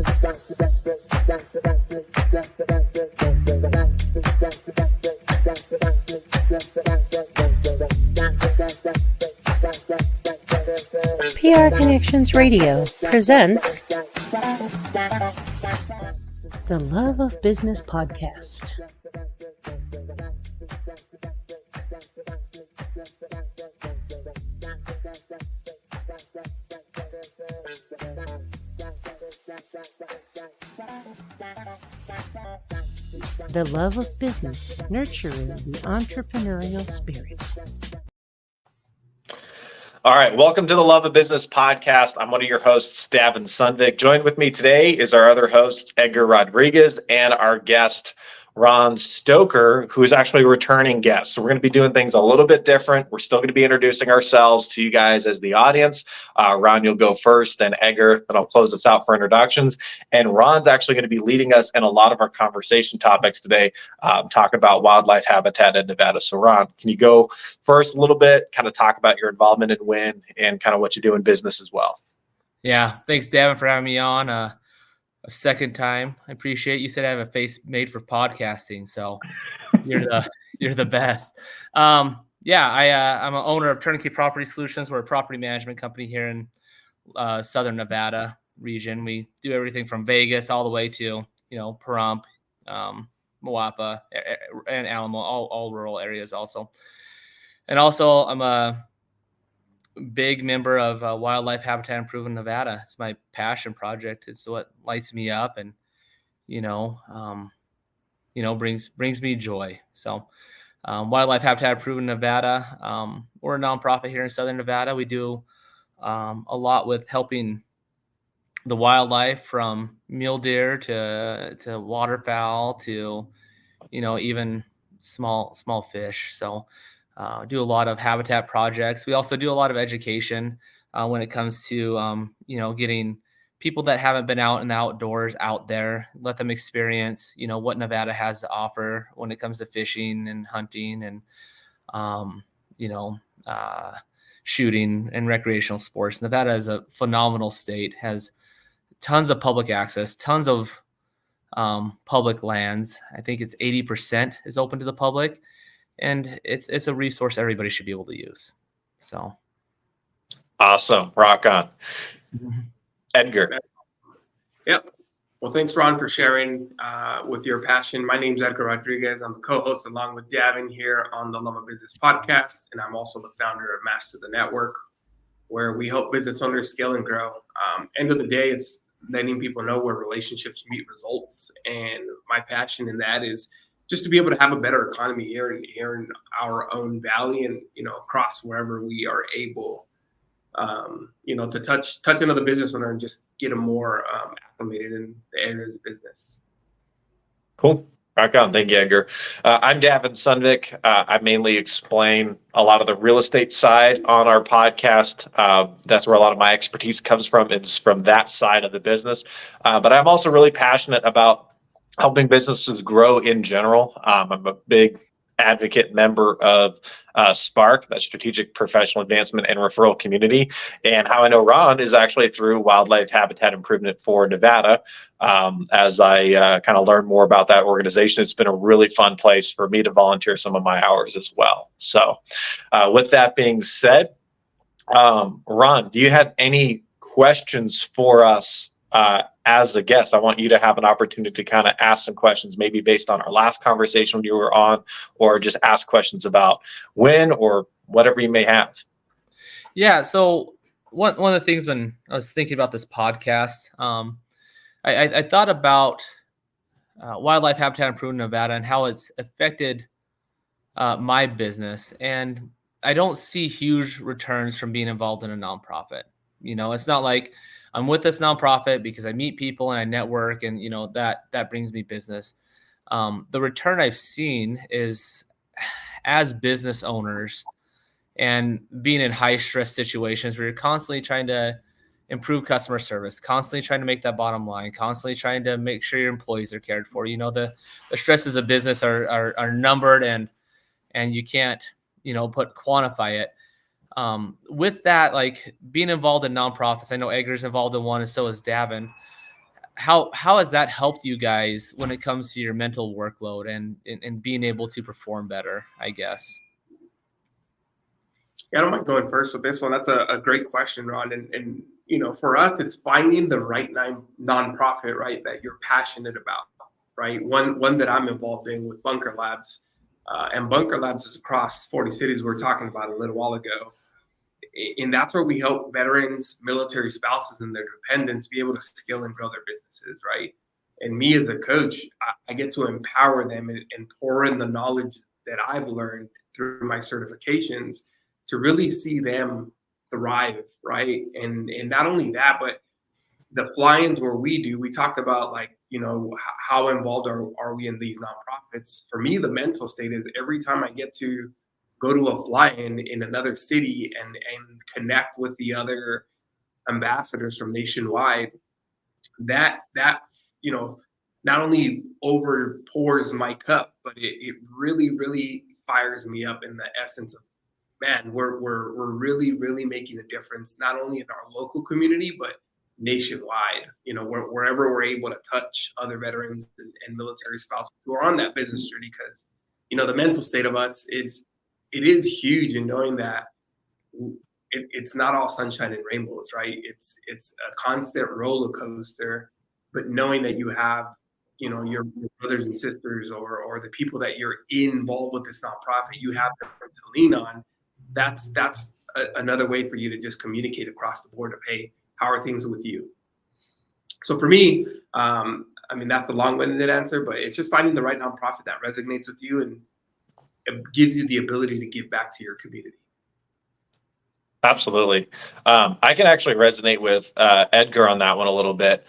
PR Connections Radio presents the Love of Business Podcast. The love of business, nurturing the entrepreneurial spirit. All right, welcome to the Love of Business Podcast. I'm one of your hosts, Davin. Joined with me today is our other host, Edgar Rodriguez, and our guest, Ron Stoker, who is actually a returning guest. So we're going to be doing things a little bit different. We're still going to be introducing ourselves to you guys as the audience. Ron, you'll go first, then Edgar, then I'll close us out for introductions. And Ron's actually going to be leading us in a lot of our conversation topics today, talking about wildlife habitat in Nevada. So Ron, can you go first a little bit, kind of talk about your involvement in WIN and kind of what you do in business as well? Yeah, thanks, Davin, for having me on a second time. I appreciate it. You said I have a face made for podcasting, so you're the best. I'm an owner of Turnkey Property Solutions. We're a property management company here in Southern Nevada region. We do everything from Vegas all the way to Pahrump, Moapa, and Alamo, all rural areas also. And also, I'm a big member of Wildlife Habitat Improvement Nevada. It's my passion project. It's what lights me up and brings me joy. So Wildlife Habitat Improvement Nevada, we're a nonprofit here in Southern Nevada. We do a lot with helping the wildlife, from mule deer to waterfowl to even small fish. So do a lot of habitat projects. We also do a lot of education when it comes to, getting people that haven't been out in the outdoors out there, let them experience, what Nevada has to offer when it comes to fishing and hunting and, shooting and recreational sports. Nevada is a phenomenal state, has tons of public access, tons of public lands. I think it's 80% is open to the public. And it's a resource everybody should be able to use. So awesome. Rock on. Edgar. Yep. Well, thanks, Ron, for sharing with your passion. My name's Edgar Rodriguez. I'm the co-host along with Davin here on the Love of Business podcast. And I'm also the founder of Master the Network, where we help business owners scale and grow. End of the day, it's letting people know where relationships meet results. And my passion in that is just to be able to have a better economy here in our own valley and, across wherever we are able, to touch another business owner and just get them more acclimated in the areas of business. Cool. Rock on. Thank you, Edgar. I'm Davin. I mainly explain a lot of the real estate side on our podcast. That's where a lot of my expertise comes from. It's from that side of the business. But I'm also really passionate about helping businesses grow in general. I'm a big advocate member of SPARK, that Strategic Professional Advancement and Referral Community. And how I know Ron is actually through Wildlife Habitat Improvement for Nevada. As I kind of learn more about that organization, it's been a really fun place for me to volunteer some of my hours as well. So with that being said, Ron, do you have any questions for us as a guest? I want you to have an opportunity to kind of ask some questions, maybe based on our last conversation when you were on, or just ask questions about WIN or whatever you may have. Yeah. So one of the things when I was thinking about this podcast, I thought about Wildlife Habitat Improvement Nevada and how it's affected my business. And I don't see huge returns from being involved in a nonprofit. It's not like I'm with this nonprofit because I meet people and I network and, that brings me business. The return I've seen is, as business owners and being in high stress situations where you're constantly trying to improve customer service, constantly trying to make that bottom line, constantly trying to make sure your employees are cared for. The stresses of business are numbered and you can't, quantify it. With that, like being involved in nonprofits, I know Edgar's involved in one and so is Davin. how has that helped you guys when it comes to your mental workload and being able to perform better, I guess? Yeah, I don't mind going first with this one. That's a great question, Ron. And for us, it's finding the right nonprofit, right, that you're passionate about, right? One that I'm involved in with Bunker Labs, and Bunker Labs is across 40 cities we were talking about a little while ago. And that's where we help veterans, military spouses, and their dependents be able to scale and grow their businesses, right? And me as a coach, I get to empower them and pour in the knowledge that I've learned through my certifications to really see them thrive, right? And not only that, but the fly-ins where we talked about, like, how involved are we in these nonprofits? For me, the mental state is every time I get to go to a fly-in in another city and connect with the other ambassadors from nationwide, that not only over pours my cup, but it really, really fires me up in the essence of, man, we're really, really making a difference, not only in our local community, but nationwide, wherever we're able to touch other veterans and military spouses who are on that business journey. Because, the mental state of us, it is huge in knowing that it's not all sunshine and rainbows, right? It's a constant roller coaster, but knowing that you have, your brothers and sisters or the people that you're involved with this nonprofit, you have them to lean on. That's another way for you to just communicate across the board of, hey, how are things with you? So for me, that's a long-winded answer, but it's just finding the right nonprofit that resonates with you and it gives you the ability to give back to your community. Absolutely. I can actually resonate with Edgar on that one a little bit.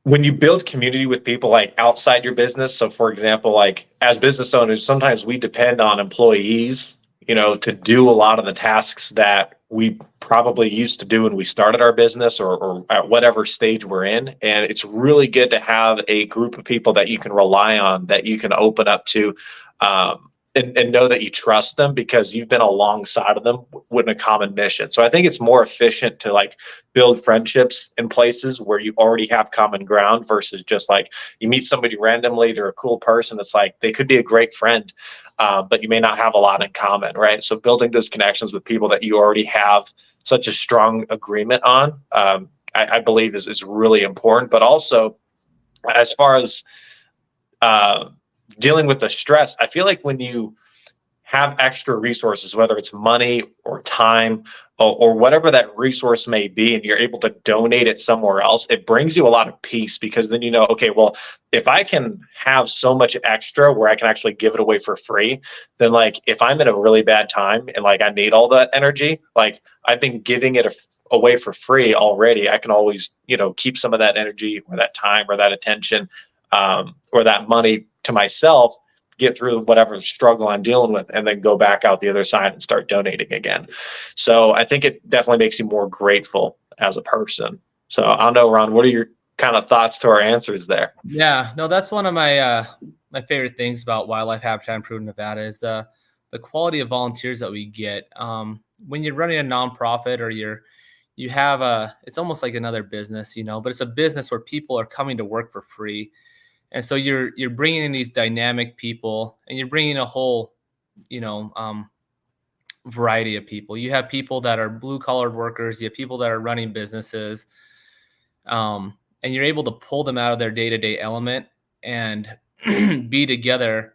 When you build community with people like outside your business, so for example, like as business owners, sometimes we depend on employees, to do a lot of the tasks that we probably used to do when we started our business or at whatever stage we're in. And it's really good to have a group of people that you can rely on, that you can open up to, and know that you trust them because you've been alongside of them with a common mission. So I think it's more efficient to like build friendships in places where you already have common ground versus just like you meet somebody randomly, they're a cool person. It's like they could be a great friend, but you may not have a lot in common, right? So building those connections with people that you already have such a strong agreement on, I believe is really important. But also, as far as dealing with the stress, I feel like when you have extra resources, whether it's money or time or whatever that resource may be, and you're able to donate it somewhere else, it brings you a lot of peace because then okay, well, if I can have so much extra where I can actually give it away for free, then like if I'm in a really bad time and like I need all that energy, like I've been giving it away for free already, I can always, keep some of that energy or that time or that attention or that money to myself, get through whatever struggle I'm dealing with, and then go back out the other side and start donating again. So I think it definitely makes you more grateful as a person. So I don't know, Ron, what are your kind of thoughts to our answers there? Yeah, no, that's one of my my favorite things about Wildlife Habitat Improvement Nevada is the quality of volunteers that we get. When you're running a nonprofit or you have it's almost like another business, but it's a business where people are coming to work for free. And so you're bringing in these dynamic people, and you're bringing a whole, variety of people. You have people that are blue collar workers. You have people that are running businesses, and you're able to pull them out of their day-to-day element and be together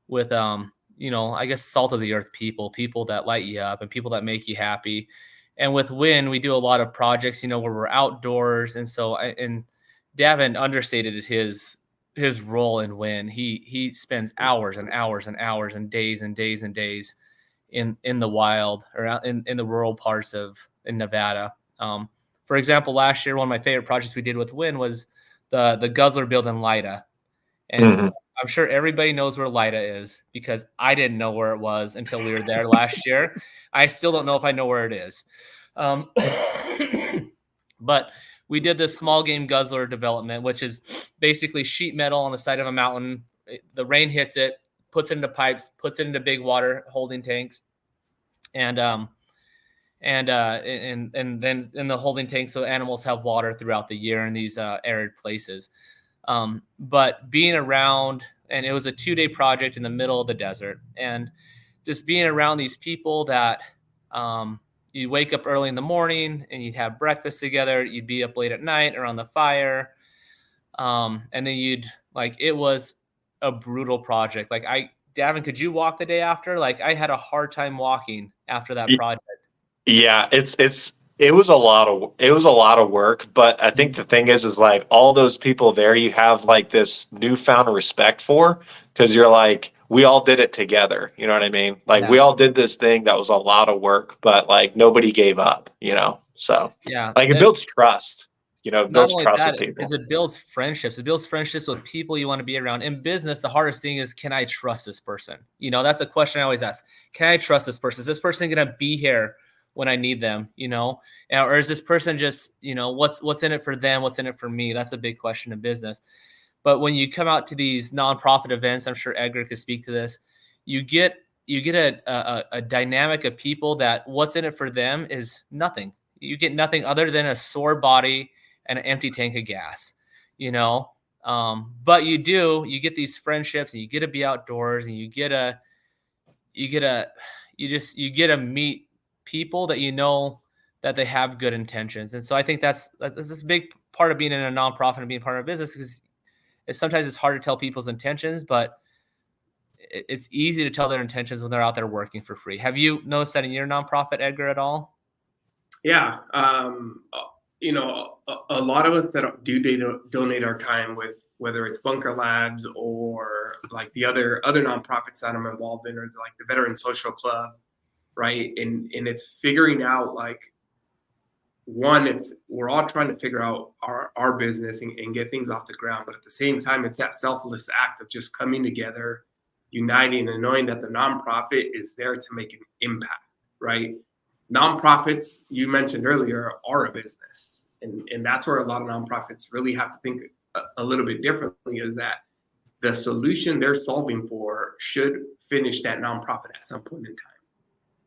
with, I guess, salt of the earth people that light you up and people that make you happy. And with WIN, we do a lot of projects, where we're outdoors. And so, and Davin understated his role in WIN. He spends hours and hours and hours and days and days and days in the wild or out in the rural parts in Nevada. For example, last year, one of my favorite projects we did with WIN was the Guzzler build in Lida. And I'm sure everybody knows where Lida is because I didn't know where it was until we were there last year. I still don't know if I know where it is. But we did this small game guzzler development, which is basically sheet metal on the side of a mountain. The rain hits it, puts it into pipes, puts it into big water holding tanks. And and then in the holding tank, so animals have water throughout the year in these arid places. But being around, and it was a 2-day project in the middle of the desert, and just being around these people that you wake up early in the morning and you'd have breakfast together, you'd be up late at night around the fire, and then it was a brutal project. Like, Davin, could you walk the day after? Like, I had a hard time walking after that project. Yeah, it was a lot of work, but I think the thing is like all those people there, you have like this newfound respect for, because you're like, we all did it together. You know what I mean? Like, we all did this thing that was a lot of work, but like nobody gave up, So yeah, like it builds trust. It builds trust with people. It builds friendships. It builds friendships with people you want to be around. In business, the hardest thing is, can I trust this person? That's a question I always ask. Can I trust this person? Is this person going to be here when I need them? Or is this person just, what's in it for them? What's in it for me? That's a big question in business. But when you come out to these nonprofit events, I'm sure Edgar could speak to this, you get a dynamic of people that what's in it for them is nothing. You get nothing other than a sore body and an empty tank of gas, but you get these friendships, and you get to be outdoors, and you get to meet people that that they have good intentions. And so I think that's this big part of being in a nonprofit and being part of a business, because sometimes it's hard to tell people's intentions, but it's easy to tell their intentions when they're out there working for free. Have you noticed that in your nonprofit, Edgar, at all? Yeah. A lot of us that do donate our time with, whether it's Bunker Labs or like the other nonprofits that I'm involved in, or like the Veteran Social Club, right? And it's figuring out, like, we're all trying to figure out our business and get things off the ground, but at the same time, it's that selfless act of just coming together, uniting, and knowing that the nonprofit is there to make an impact, right? Nonprofits, you mentioned earlier, are a business. And that's where a lot of nonprofits really have to think a little bit differently, is that the solution they're solving for should finish that nonprofit at some point in time.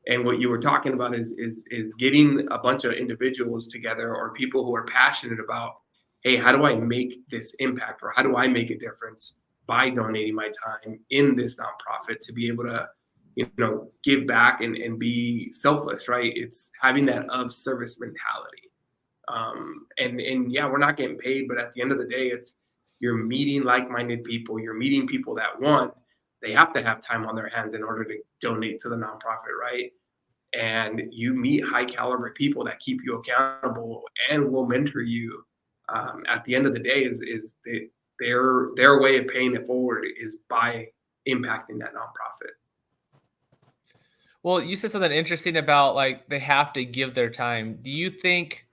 And what you were talking about is getting a bunch of individuals together, or people who are passionate about, hey, how do I make this impact, or how do I make a difference by donating my time in this nonprofit to be able to give back and be selfless, right? It's having that of service mentality. And yeah, we're not getting paid, but at the end of the day, it's you're meeting like-minded people. You're meeting people that they have to have time on their hands in order to donate to the nonprofit, right? And you meet high caliber people that keep you accountable and will mentor you. At the end of the day, is their way of paying it forward is by impacting that nonprofit. Well, you said something interesting about, like, they have to give their time. Do you think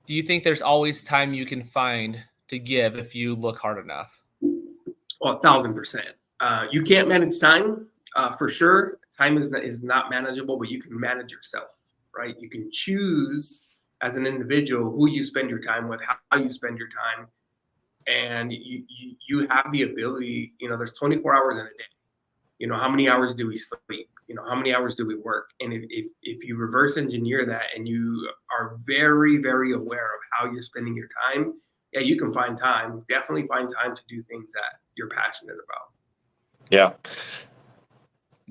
there's always time you can find to give if you look hard enough? Well, 1,000%. You can't manage time, for sure. Time is not manageable, but you can manage yourself, right? You can choose as an individual who you spend your time with, how you spend your time, and you have the ability. There's 24 hours in a day. How many hours do we sleep? How many hours do we work? And if you reverse engineer that, and you are very, very aware of how you're spending your time, yeah, you can definitely find time to do things that you're passionate about. Yeah.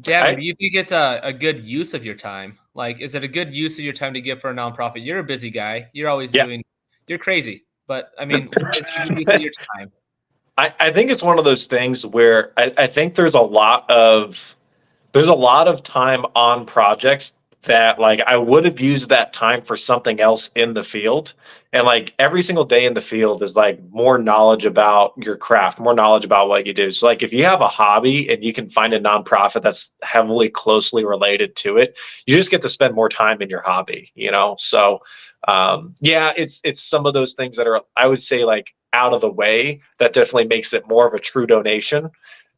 Davin, do you think it's a good use of your time? Like, is it a good use of your time to give for a nonprofit? You're a busy guy. You're always you're crazy. But I mean, it's a good use of your time. I think it's one of those things where I think there's a lot of time on projects that, like, I would have used that time for something else in the field. And like every single day in the field is like more knowledge about your craft, more knowledge about what you do. So like if you have a hobby and you can find a nonprofit that's heavily closely related to it, you just get to spend more time in your hobby, So yeah, it's some of those things that are, I would say, like out of the way, that definitely makes it more of a true donation.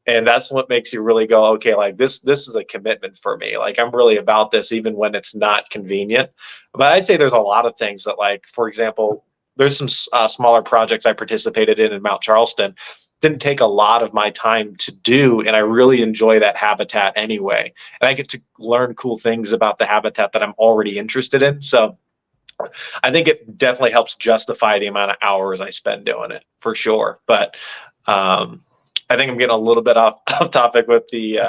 And that's what makes you really go, okay, like this is a commitment for me. Like, I'm really about this, even when it's not convenient. But I'd say there's a lot of things that, like, for example, there's some smaller projects I participated in Mount Charleston didn't take a lot of my time to do, and I really enjoy that habitat anyway. And I get to learn cool things about the habitat that I'm already interested in. So I think it definitely helps justify the amount of hours I spend doing it, for sure. But I think I'm getting a little bit off topic with the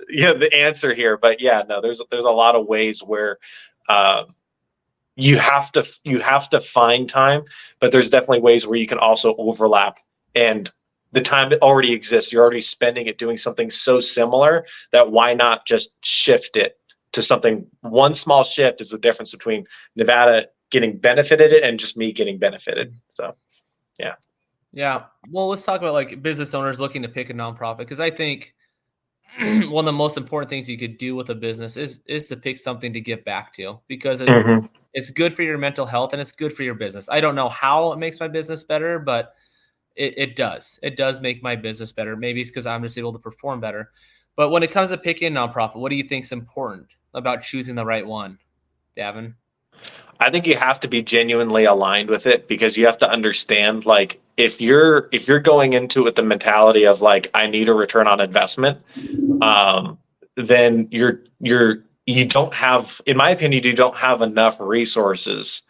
the answer here. But yeah, no, there's a lot of ways where you have to find time, but there's definitely ways where you can also overlap, and the time already exists. You're already spending it doing something so similar that why not just shift it to something. One small shift is the difference between Nevada getting benefited and just me getting benefited. So yeah. Well, let's talk about like business owners looking to pick a nonprofit, because I think one of the most important things you could do with a business is to pick something to give back to, because it's good for your mental health and it's good for your business. I don't know how it makes my business better, but it does. It does make my business better. Maybe it's because I'm just able to perform better. But when it comes to picking a nonprofit, what do you think is important about choosing the right one, Davin? I think you have to be genuinely aligned with it, because you have to understand, like, if you're going into it with the mentality of like, I need a return on investment, then you don't have, in my opinion, you don't have enough resources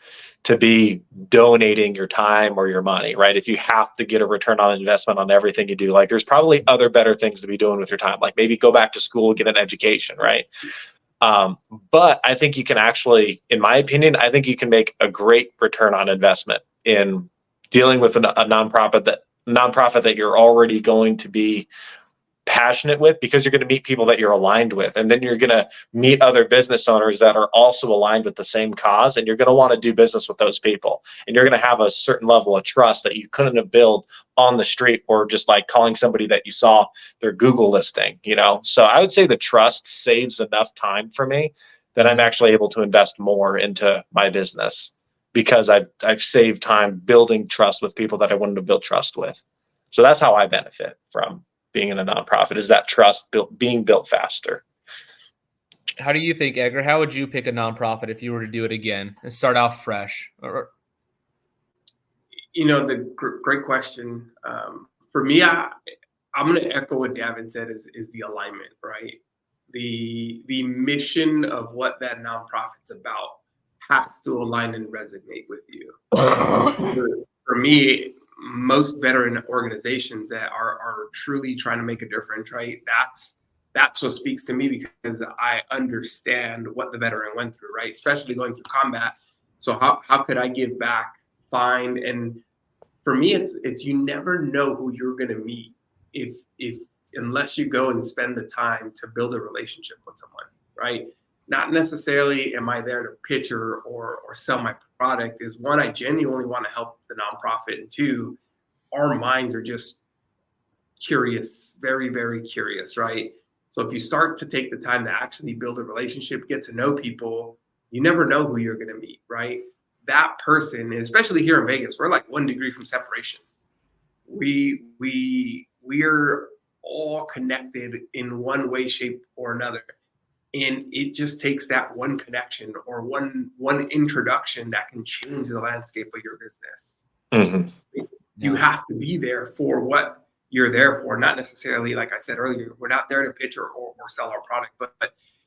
to be donating your time or your money, right? If you have to get a return on investment on everything you do, like, there's probably other better things to be doing with your time, like maybe go back to school, get an education, right? But I think you can actually, in my opinion, I think you can make a great return on investment in dealing with a nonprofit that you're already going to be passionate with, because you're going to meet people that you're aligned with, and then you're going to meet other business owners that are also aligned with the same cause, and you're going to want to do business with those people, and you're going to have a certain level of trust that you couldn't have built on the street or just like calling somebody that you saw their Google listing, So I would say the trust saves enough time for me that I'm actually able to invest more into my business, because I've saved time building trust with people that I wanted to build trust with. So that's how I benefit from being in a nonprofit, is that trust being built faster. How do you think, Edgar? How would you pick a nonprofit if you were to do it again and start off fresh? Great question. For me, I'm going to echo what Davin said is the alignment, right? The mission of what that nonprofit's about has to align and resonate with you. For me, most veteran organizations that are truly trying to make a difference, right? That's what speaks to me, because I understand what the veteran went through, right? Especially going through combat. So how could I give back, find, and for me, it's you never know who you're going to meet if unless you go and spend the time to build a relationship with someone, right? Not necessarily am I there to pitch or sell my product. Is one, I genuinely want to help the nonprofit, and two, our minds are just curious, very, very curious, right? So if you start to take the time to actually build a relationship, get to know people, you never know who you're going to meet, right? That person, and especially here in Vegas, we're like 1 degree from separation. We're all connected in one way, shape, or another. And it just takes that one connection or one introduction that can change the landscape of your business. Mm-hmm. You have to be there for what you're there for, not necessarily, like I said earlier, we're not there to pitch or sell our product. But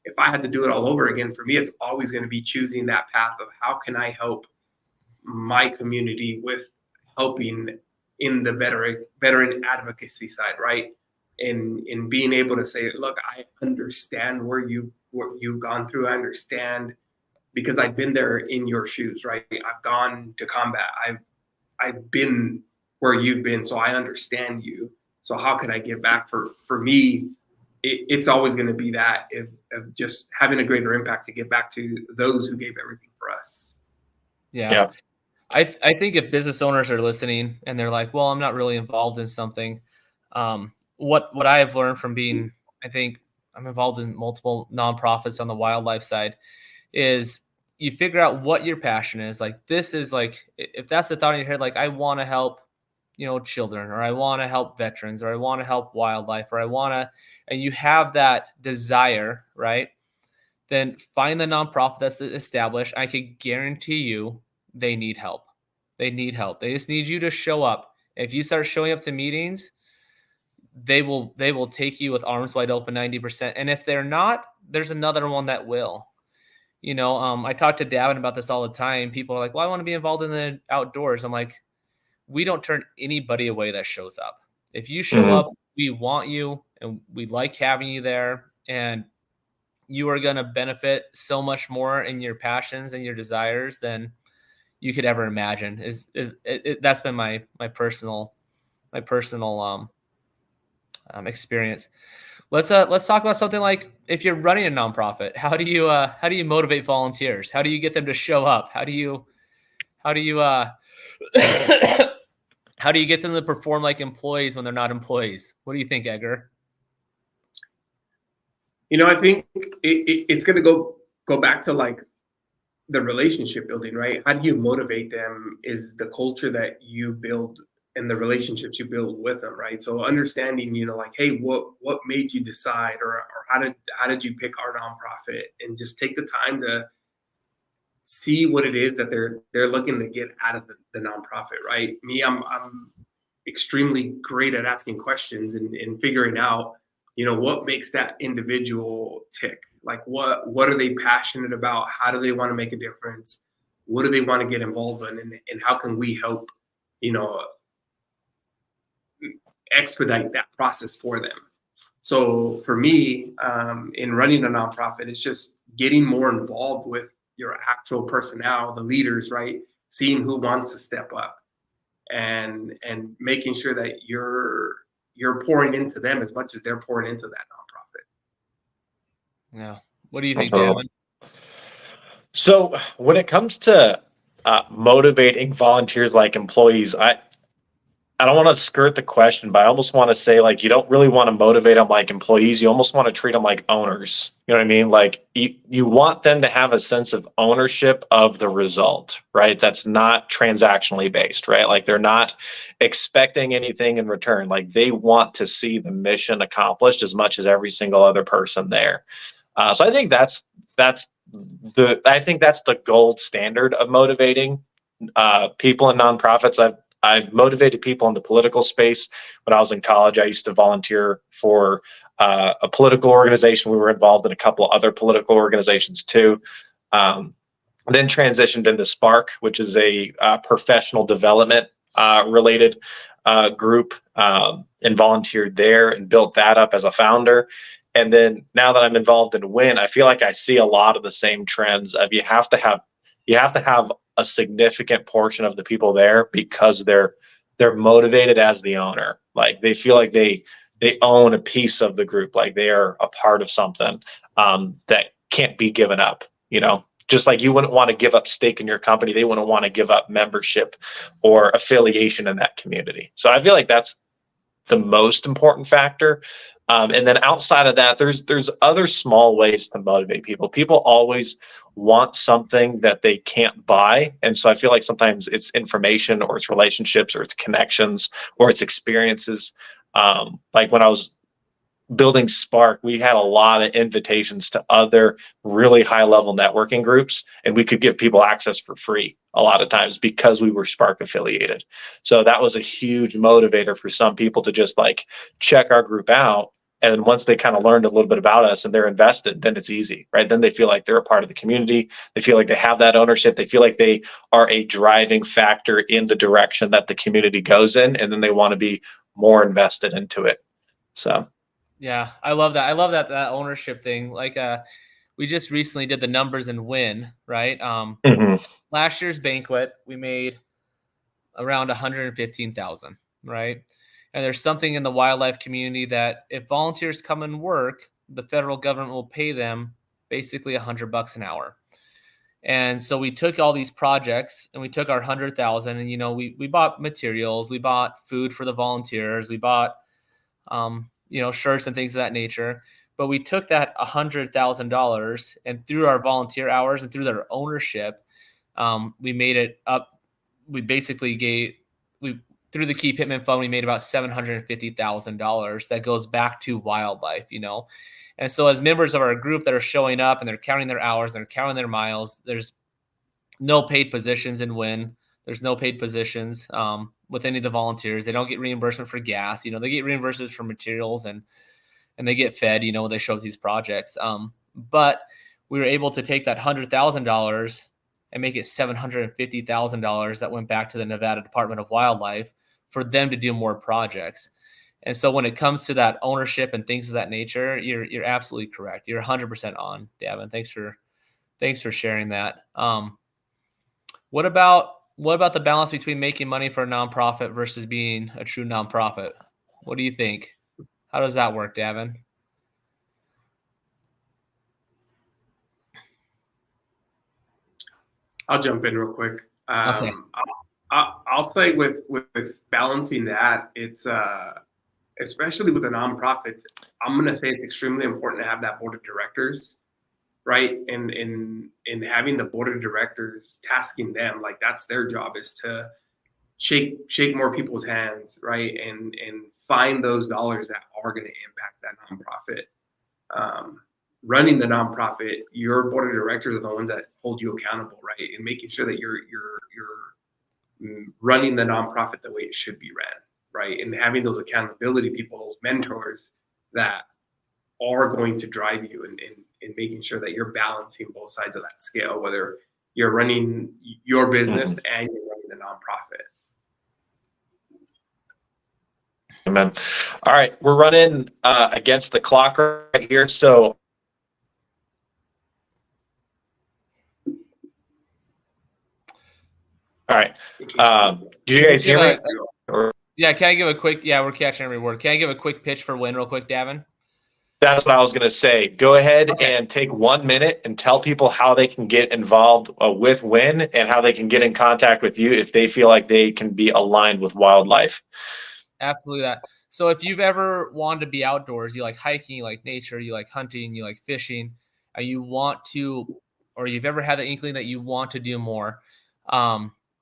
if I had to do it all over again, for me, it's always going to be choosing that path of how can I help my community with helping in the veteran advocacy side, right? In being able to say, look, I understand what you've gone through. I understand because I've been there in your shoes, right? I've gone to combat. I've been where you've been, so I understand you. So how can I give back? For me, it's always going to be that of just having a greater impact to give back to those who gave everything for us. Yeah. I think if business owners are listening and they're like, well, I'm not really involved in something. What I have learned from being, I think I'm involved in multiple nonprofits on the wildlife side, is you figure out what your passion is. Like, this is like, if that's the thought in your head, like, I want to help, children, or I want to help veterans, or I want to help wildlife, or and you have that desire, right? Then find the nonprofit that's established. I could guarantee you they need help. They need help. They just need you to show up. If you start showing up to meetings, they will take you with arms wide open 90%. And if they're not, there's another one that will. I talk to Davin about this all the time. People are like, well, I want to be involved in the outdoors. I'm like, we don't turn anybody away that shows up. If you show up, we want you and we like having you there, and you are going to benefit so much more in your passions and your desires than you could ever imagine. That's been my personal experience. Let's talk about something like, if you're running a nonprofit, how do you motivate volunteers? How do you get them to show up? How do you how do you get them to perform like employees when they're not employees? What do you think, Edgar? I think it's going to go back to like the relationship building, right? How do you motivate them is the culture that you build and the relationships you build with them, right? So understanding, like, hey, what made you decide, or how did you pick our nonprofit, and just take the time to see what it is that they're looking to get out of the nonprofit, right? Me, I'm extremely great at asking questions and figuring out, what makes that individual tick. Like what are they passionate about? How do they want to make a difference? What do they want to get involved in? And how can we help, expedite that process for them? So for me, in running a nonprofit, it's just getting more involved with your actual personnel, the leaders, right? Seeing who wants to step up and making sure that you're pouring into them as much as they're pouring into that nonprofit. Yeah. What do you think, Davin? So when it comes to motivating volunteers like employees, I don't want to skirt the question, but I almost want to say, like, you don't really want to motivate them like employees. You almost want to treat them like owners. You know what I mean? Like, you want them to have a sense of ownership of the result, right? That's not transactionally based, right? Like, they're not expecting anything in return. Like, they want to see the mission accomplished as much as every single other person there. So I think that's the gold standard of motivating people in nonprofits. I've motivated people in the political space. When I was in college, I used to volunteer for a political organization. We were involved in a couple of other political organizations too. Then transitioned into Spark, which is a professional development related group, and volunteered there and built that up as a founder. And then now that I'm involved in WIN, I feel like I see a lot of the same trends of you have to have a significant portion of the people there because they're motivated as the owner. Like, they feel like they own a piece of the group, like they are a part of something that can't be given up. Just like you wouldn't want to give up stake in your company, they wouldn't want to give up membership or affiliation in that community. So I feel like that's the most important factor. And then outside of that, there's other small ways to motivate people. People always want something that they can't buy. And so I feel like sometimes it's information, or it's relationships, or it's connections, or it's experiences. Like when I was building Spark, we had a lot of invitations to other really high level networking groups, and we could give people access for free a lot of times because we were Spark affiliated. So that was a huge motivator for some people to just like check our group out. And once they kind of learned a little bit about us and they're invested, then it's easy, right? Then they feel like they're a part of the community. They feel like they have that ownership. They feel like they are a driving factor in the direction that the community goes in. And then they want to be more invested into it. So. Yeah, I love that. I love that ownership thing. Like, we just recently did the numbers in WIN, right? Last year's banquet, we made around 115,000, right? And there's something in the wildlife community that if volunteers come and work, the federal government will pay them basically $100 an hour. And so we took all these projects and we took our 100,000, and we bought materials, we bought food for the volunteers, we bought shirts and things of that nature. But we took that $100,000, and through our volunteer hours and through their ownership, we made it up. We basically through the Key Pittman Fund, we made about $750,000 that goes back to wildlife, And so as members of our group that are showing up and they're counting their hours, they're counting their miles, there's no paid positions in WIN. There's no paid positions with any of the volunteers. They don't get reimbursement for gas. They get reimbursements for materials and they get fed, when they show up these projects. But we were able to take that $100,000 and make it $750,000 that went back to the Nevada Department of Wildlife for them to do more projects. And so when it comes to that ownership and things of that nature, you're absolutely correct. You're 100% on, Davin. Thanks for sharing that. What about the balance between making money for a nonprofit versus being a true nonprofit? What do you think? How does that work, Davin? I'll jump in real quick. Okay. I'll say with balancing that, it's especially with a nonprofit, I'm going to say it's extremely important to have that board of directors, right? And in having the board of directors, tasking them, like that's their job, is to shake more people's hands, right? And find those dollars that are going to impact that nonprofit. Running the nonprofit, your board of directors are the ones that hold you accountable, right? And making sure that you're running the nonprofit the way it should be ran, right? And having those accountability people, those mentors that are going to drive you and making sure that you're balancing both sides of that scale, whether you're running your business and you're running the nonprofit. Amen. All right, we're running against the clock right here, so all right. Do you guys hear me? Yeah, can I give a quick? Yeah, we're catching every word. Can I give a quick pitch for Win real quick, Davin? That's what I was going to say. Go ahead and take 1 minute and tell people how they can get involved with Win and how they can get in contact with you if they feel like they can be aligned with wildlife. Absolutely that. So if you've ever wanted to be outdoors, you like hiking, you like nature, you like hunting, you like fishing, and you want to, or you've ever had the inkling that you want to do more,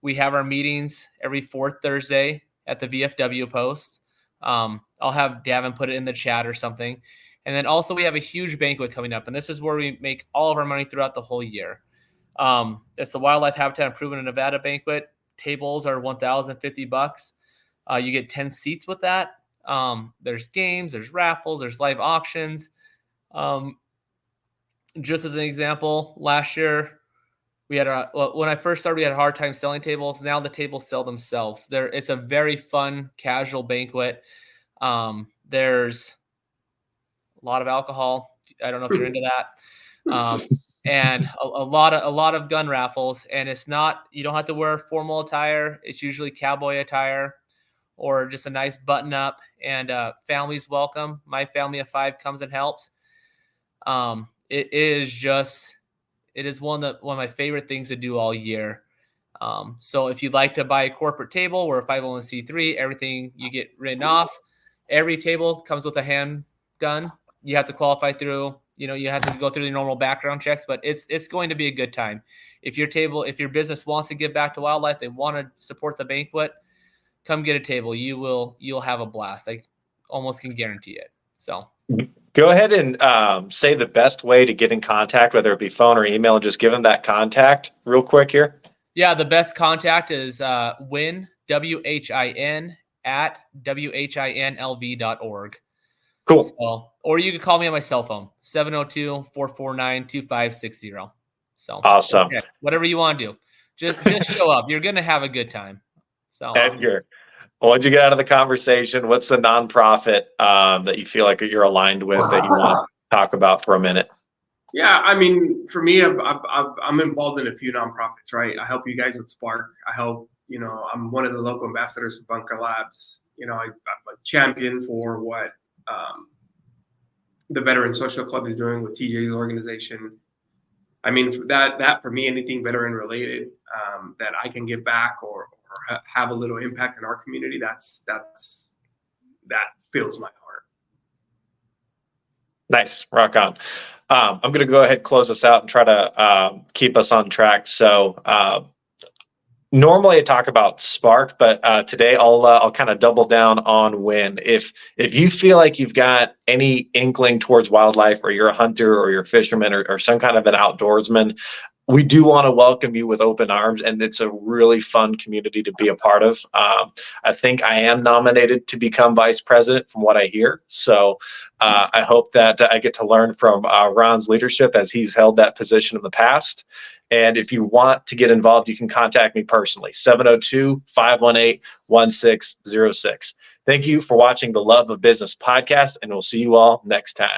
we have our meetings every fourth Thursday at the VFW post. I'll have Davin put it in the chat or something. And then also we have a huge banquet coming up, and this is where we make all of our money throughout the whole year. It's the Wildlife Habitat Improvement in Nevada banquet. Tables are $1,050. You get 10 seats with that. There's games, there's raffles, there's live auctions. Just as an example, last year we had when I first started, we had a hard time selling tables. Now the tables sell themselves. It's a very fun, casual banquet. There's a lot of alcohol. I don't know if you're into that. And a lot of gun raffles. And it's not, you don't have to wear formal attire. It's usually cowboy attire or just a nice button up, and families welcome. My family of 5 comes and helps. It is one of my favorite things to do all year. So if you'd like to buy a corporate table, we're a 501c3, everything you get written off. Every table comes with a handgun. You have to qualify through, you have to go through the normal background checks, but it's going to be a good time. If your business wants to give back to wildlife, they want to support the banquet, come get a table. You'll have a blast. I almost can guarantee it. So go ahead and say the best way to get in contact, whether it be phone or email, and just give them that contact real quick here. Yeah, the best contact is WIN, WHIN, at WHINLV.org. Cool. So, or you can call me on my cell phone, 702-449-2560. So awesome. Okay, whatever you want to do. Just show up. You're going to have a good time. So Edgar, what'd you get out of the conversation? What's the nonprofit that you feel like you're aligned with that you want to talk about for a minute? Yeah, I mean, for me, I'm involved in a few nonprofits, right? I help you guys with Spark. I help, I'm one of the local ambassadors for Bunker Labs. I'm a champion for what the Veteran Social Club is doing with TJ's organization. I mean, that for me, anything veteran related that I can give back or have a little impact in our community, that fills my heart. Nice. Rock on. I'm going to go ahead and close this out and try to keep us on track. So normally I talk about Spark, but today I'll kind of double down on WIN. If you feel like you've got any inkling towards wildlife, or you're a hunter or you're a fisherman or some kind of an outdoorsman, we do want to welcome you with open arms, and it's a really fun community to be a part of. I think I am nominated to become vice president from what I hear. So I hope that I get to learn from Ron's leadership, as he's held that position in the past. And if you want to get involved, you can contact me personally, 702-518-1606. Thank you for watching the Love of Business podcast, and we'll see you all next time.